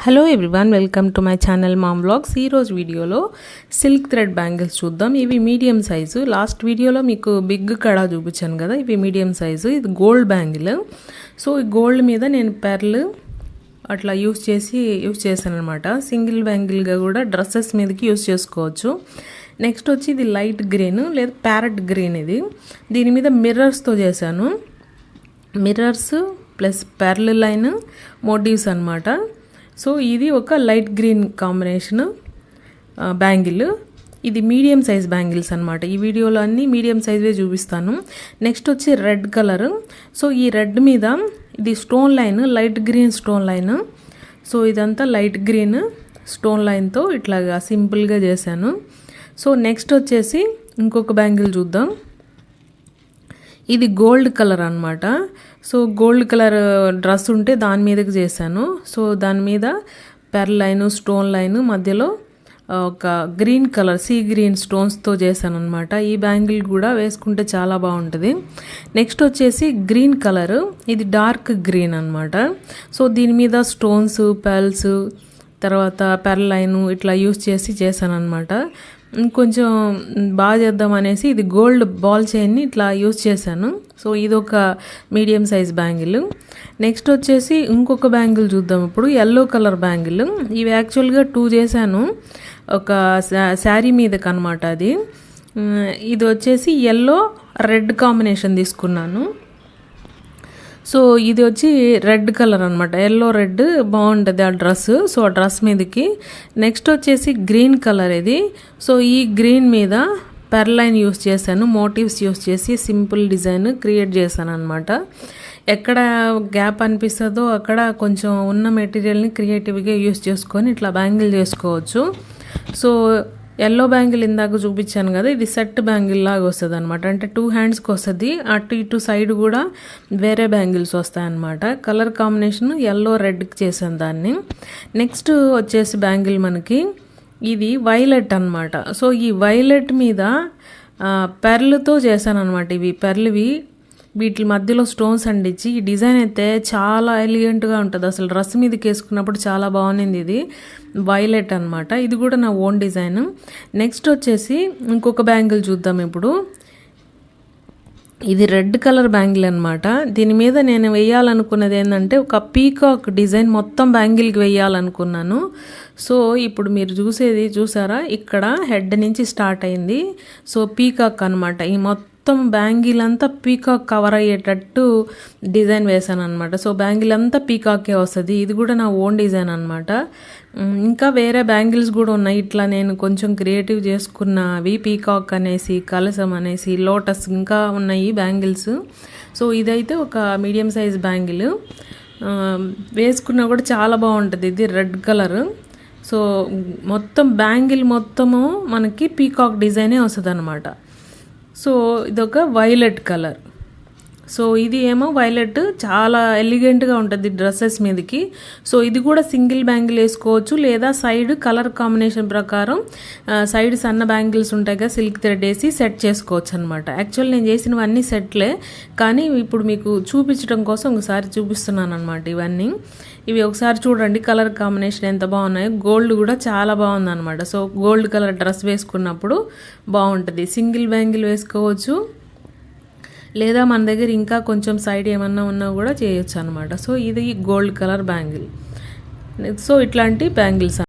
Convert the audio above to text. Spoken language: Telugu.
Hello everyone, welcome to my channel ma'am vlogs. ఈరోజు వీడియోలో సిల్క్ థ్రెడ్ బ్యాంగిల్స్ చూద్దాం. ఇవి మీడియం సైజు. లాస్ట్ వీడియోలో మీకు బిగ్ కడా చూపించాను కదా, ఇవి మీడియం సైజు. ఇది గోల్డ్ బ్యాంగిల్. సో ఈ గోల్డ్ మీద నేను పెర్ల్ అట్లా యూస్ చేశాను అనమాట. సింగిల్ బ్యాంగిల్గా కూడా డ్రెస్సెస్ మీదకి యూస్ చేసుకోవచ్చు. నెక్స్ట్ వచ్చి ఇది లైట్ గ్రీన్ లేదా ప్యారెట్ గ్రీన్. ఇది దీని మీద మిర్రర్స్తో చేశాను. Mirrors plus pearl line motives అనమాట. సో ఇది ఒక లైట్ గ్రీన్ కాంబినేషన్ బ్యాంగిల్. ఇది మీడియం సైజ్ బ్యాంగిల్స్ అనమాట. ఈ వీడియోలో అన్నీ మీడియం సైజ్వే చూపిస్తాను. నెక్స్ట్ వచ్చి రెడ్ కలర్. సో ఈ రెడ్ మీద ఇది stone line, light green stone line. So ఇదంతా లైట్ గ్రీన్ స్టోన్ లైన్తో ఇట్లాగా సింపుల్గా చేశాను. సో నెక్స్ట్ వచ్చేసి ఇంకొక బ్యాంగిల్ చూద్దాం. ఇది గోల్డ్ కలర్ అనమాట. సో గోల్డ్ కలర్ డ్రెస్ ఉంటే దాని మీదకి చేశాను. సో దాని మీద పెర్ల్ లైన్, స్టోన్ లైన్, మధ్యలో ఒక గ్రీన్ కలర్ సీ గ్రీన్ స్టోన్స్తో చేశాను అనమాట. ఈ బ్యాంగిల్ కూడా వేసుకుంటే చాలా బాగుంటుంది. నెక్స్ట్ వచ్చేసి గ్రీన్ కలర్. ఇది డార్క్ గ్రీన్ అనమాట. సో దీని మీద స్టోన్స్, పెర్ల్స్, తర్వాత పెర్ల్ లైన్ ఇట్లా యూస్ చేశాను అనమాట. ఇంకొంచెం బాగా చేద్దాం అనేసి ఇది గోల్డ్ బాల్ చైన్ని ఇట్లా యూస్ చేశాను. సో ఇది ఒక మీడియం సైజ్ బ్యాంగిల్. నెక్స్ట్ వచ్చేసి ఇంకొక బ్యాంగిల్ చూద్దాం. ఇప్పుడు ఎల్లో కలర్ బ్యాంగిల్. ఇవి యాక్చువల్గా 2 చేశాను ఒక శారీ మీదకి అనమాట. ఇది వచ్చేసి ఎల్లో రెడ్ కాంబినేషన్ తీసుకున్నాను. సో ఇది వచ్చి రెడ్ కలర్ అనమాట. ఎల్లో రెడ్ బాగుంటుంది ఆ డ్రెస్. సో ఆ డ్రెస్ మీదకి. నెక్స్ట్ వచ్చేసి గ్రీన్ కలర్ ఇది. సో ఈ గ్రీన్ మీద పెర్ల్ లైన్ యూస్ చేశాను, మోటివ్స్ యూస్ చేసి సింపుల్ డిజైన్ క్రియేట్ చేశాను అనమాట. ఎక్కడ గ్యాప్ అనిపిస్తుందో అక్కడ కొంచెం ఉన్న మెటీరియల్ని క్రియేటివ్గా యూస్ చేసుకొని ఇట్లా బ్యాంగిల్ చేసుకోవచ్చు. సో ఎల్లో బ్యాంగిల్ ఇందాక చూపించాను కదా, ఇది సెట్ బ్యాంగిల్ లాగా వస్తుంది అనమాట. అంటే 2 హ్యాండ్స్కి వస్తుంది. అటు ఇటు సైడ్ కూడా వేరే బ్యాంగిల్స్ వస్తాయన్నమాట. కలర్ కాంబినేషన్ ఎల్లో రెడ్కి చేశాను దాన్ని. నెక్స్ట్ వచ్చేసి బ్యాంగిల్ మనకి ఇది వైలెట్ అనమాట. సో ఈ వైలెట్ మీద పెర్ల్తో చేశాను అనమాట. ఇవి పెర్ల్వి, వీటి మధ్యలో స్టోన్స్ అంటించి ఈ డిజైన్ అయితే చాలా ఎలిగెంట్గా ఉంటుంది. అసలు డ్రెస్ మీదకి వేసుకున్నప్పుడు చాలా బాగుంది. ఇది వైలెట్ అనమాట. ఇది కూడా నా ఓన్ డిజైన్. నెక్స్ట్ వచ్చేసి ఇంకొక బ్యాంగిల్ చూద్దాం. ఇప్పుడు ఇది రెడ్ కలర్ బ్యాంగిల్ అనమాట. దీని మీద నేను వేయాలనుకున్నది ఏంటంటే ఒక పీకాక్ డిజైన్ మొత్తం బ్యాంగిల్కి వేయాలనుకున్నాను. సో ఇప్పుడు మీరు చూసారా, ఇక్కడ హెడ్ నుంచి స్టార్ట్ అయింది. సో పీకాక్ అనమాట. ఈ మొత్తం బ్యాంగిల్ అంతా పీకాక్ కవర్ అయ్యేటట్టు డిజైన్ వేసాను అనమాట. సో బ్యాంగిల్ అంతా పీకాకే వస్తుంది. ఇది కూడా నా ఓన్ డిజైన్ అనమాట. ఇంకా వేరే బ్యాంగిల్స్ కూడా ఉన్నాయి. ఇట్లా నేను కొంచెం క్రియేటివ్ చేసుకున్నవి. పీకాక్ అనేసి, కలసం అనేసి, లోటస్ ఇంకా ఉన్నాయి బ్యాంగిల్స్. సో ఇదైతే ఒక మీడియం సైజ్ బ్యాంగిల్. వేసుకున్నా కూడా చాలా బాగుంటుంది. ఇది రెడ్ కలర్. సో మొత్తం బ్యాంగిల్ మొత్తము మనకి పీకాక్ డిజైనే వస్తుంది అనమాట. సో ఇదొక వైలెట్ కలర్. సో ఇది ఏమో వైలెట్ చాలా ఎలిగెంట్గా ఉంటుంది డ్రెస్సెస్ మీదకి. సో ఇది కూడా సింగిల్ బ్యాంగిల్ వేసుకోవచ్చు, లేదా సైడ్ కలర్ కాంబినేషన్ ప్రకారం సైడ్ సన్న బ్యాంగిల్స్ ఉంటాయి కదా, సిల్క్ థ్రెడ్ వేసి సెట్ చేసుకోవచ్చు అనమాట. యాక్చువల్ నేను చేసినవన్నీ సెట్లే, కానీ ఇప్పుడు మీకు చూపించడం కోసం ఒకసారి చూపిస్తున్నాను అనమాట. ఇవి ఒకసారి చూడండి కలర్ కాంబినేషన్ ఎంత బాగున్నాయో. గోల్డ్ కూడా చాలా బాగుంది అనమాట. సో గోల్డ్ కలర్ డ్రెస్ వేసుకున్నప్పుడు బాగుంటుంది. సింగిల్ బ్యాంగిల్ వేసుకోవచ్చు, లేదా మన దగ్గర ఇంకా కొంచెం సైడ్ ఏమన్నా ఉన్నా కూడా చేయొచ్చు అనమాట. సో ఇది గోల్డ్ కలర్ బ్యాంగిల్. సో ఇట్లాంటి బ్యాంగిల్స్